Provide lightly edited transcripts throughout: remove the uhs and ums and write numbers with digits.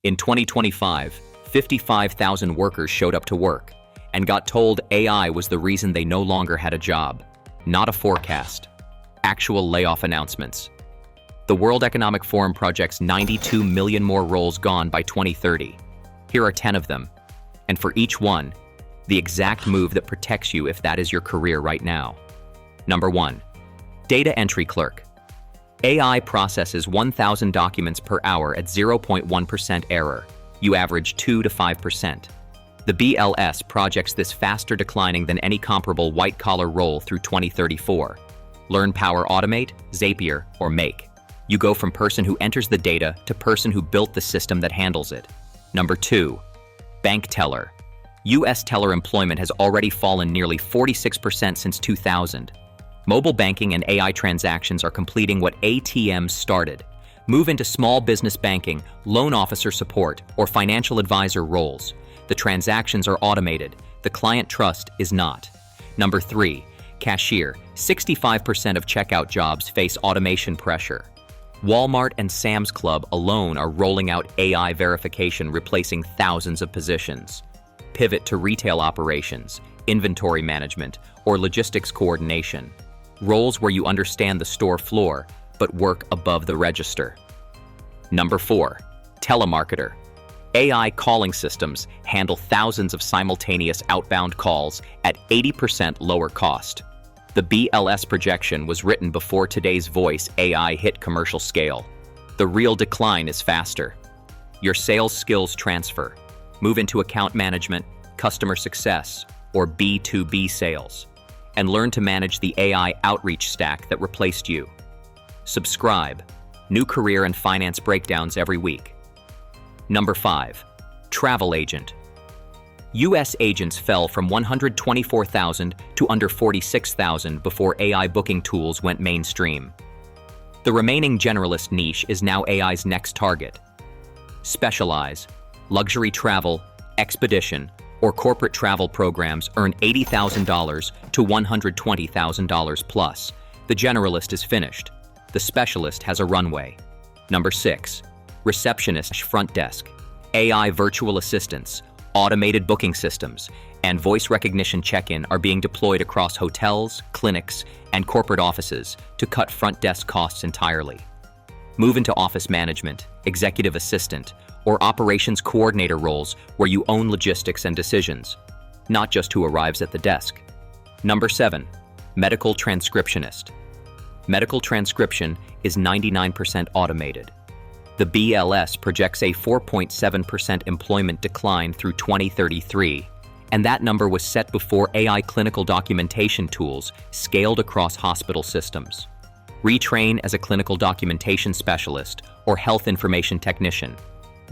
In 2025, 55,000 workers showed up to work and got told AI was the reason they no longer had a job. Not a forecast. Actual layoff announcements. The World Economic Forum projects 92 million more roles gone by 2030. Here are 10 of them. And for each one, the exact move that protects you if that is your career right now. Number 1. Data entry clerk. AI processes 1,000 documents per hour at 0.1% error. You average 2 to 5%. The BLS projects this faster declining than any comparable white-collar role through 2034. Learn Power Automate, Zapier, or Make. You go from person who enters the data to person who built the system that handles it. Number 2. Bank teller. U.S. teller employment has already fallen nearly 46% since 2000. Mobile banking and AI transactions are completing what ATMs started. Move into small business banking, loan officer support, or financial advisor roles. The transactions are automated. The client trust is not. Number 3. Cashier. 65% of checkout jobs face automation pressure. Walmart and Sam's Club alone are rolling out AI verification, replacing thousands of positions. Pivot to retail operations, inventory management, or logistics coordination. Roles where you understand the store floor, but work above the register. Number 4. Telemarketer. AI calling systems handle thousands of simultaneous outbound calls at 80% lower cost. The BLS projection was written before today's voice AI hit commercial scale. The real decline is faster. Your sales skills transfer. Move into account management, customer success, or B2B sales, and learn to manage the AI outreach stack that replaced you. Subscribe. New career and finance breakdowns every week. Number 5. Travel agent. U.S. agents fell from 124,000 to under 46,000 before AI booking tools went mainstream. The remaining generalist niche is now AI's next target. Specialize. Luxury travel, expedition, or corporate travel programs earn $80,000 to $120,000 plus. The generalist is finished. The specialist has a runway. Number 6. Receptionist front desk. AI virtual assistants, automated booking systems, and voice recognition check-in are being deployed across hotels, clinics, and corporate offices to cut front desk costs entirely. Move into office management, executive assistant, or operations coordinator roles where you own logistics and decisions, not just who arrives at the desk. Number 7. Medical transcriptionist. Medical transcription is 99% automated. The BLS projects a 4.7% employment decline through 2033, and that number was set before AI clinical documentation tools scaled across hospital systems. Retrain as a clinical documentation specialist or health information technician,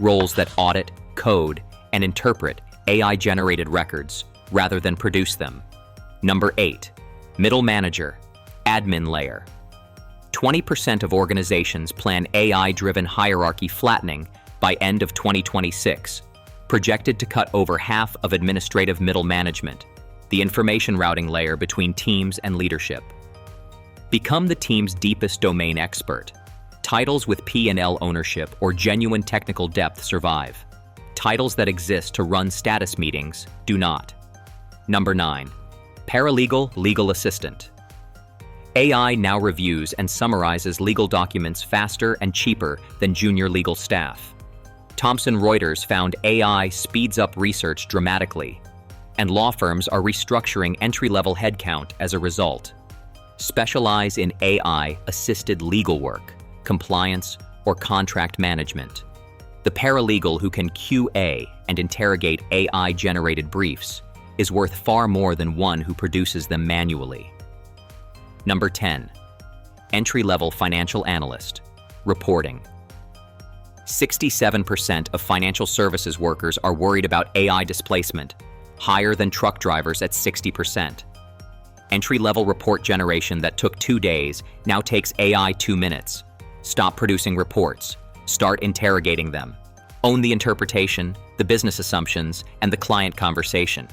roles that audit, code, and interpret AI-generated records rather than produce them. Number 8. Middle manager, admin layer. 20% of organizations plan AI-driven hierarchy flattening by end of 2026, projected to cut over half of administrative middle management, the information routing layer between teams and leadership. Become the team's deepest domain expert. Titles with P&L ownership or genuine technical depth survive. Titles that exist to run status meetings do not. Number 9. Paralegal legal assistant. AI now reviews and summarizes legal documents faster and cheaper than junior legal staff. Thomson Reuters found AI speeds up research dramatically, and law firms are restructuring entry-level headcount as a result. Specialize in AI-assisted legal work, compliance, or contract management. The paralegal who can QA and interrogate AI-generated briefs is worth far more than one who produces them manually. Number 10. Entry-level financial analyst. Reporting. 67% of financial services workers are worried about AI displacement, higher than truck drivers at 60%. Entry-level report generation that took 2 days now takes AI 2 minutes. Stop producing reports. Start interrogating them. Own the interpretation, the business assumptions, and the client conversation.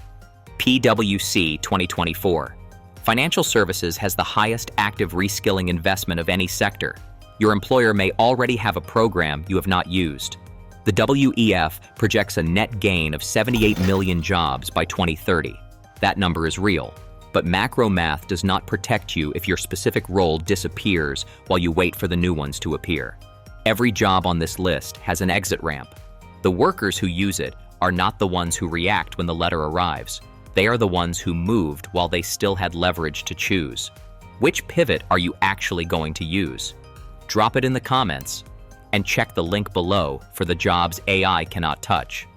PwC 2024. Financial services has the highest active reskilling investment of any sector. Your employer may already have a program you have not used. The WEF projects a net gain of 78 million jobs by 2030. That number is real, but macro math does not protect you if your specific role disappears while you wait for the new ones to appear. Every job on this list has an exit ramp. The workers who use it are not the ones who react when the letter arrives. They are the ones who moved while they still had leverage to choose. Which pivot are you actually going to use? Drop it in the comments, and check the link below for the jobs AI cannot touch.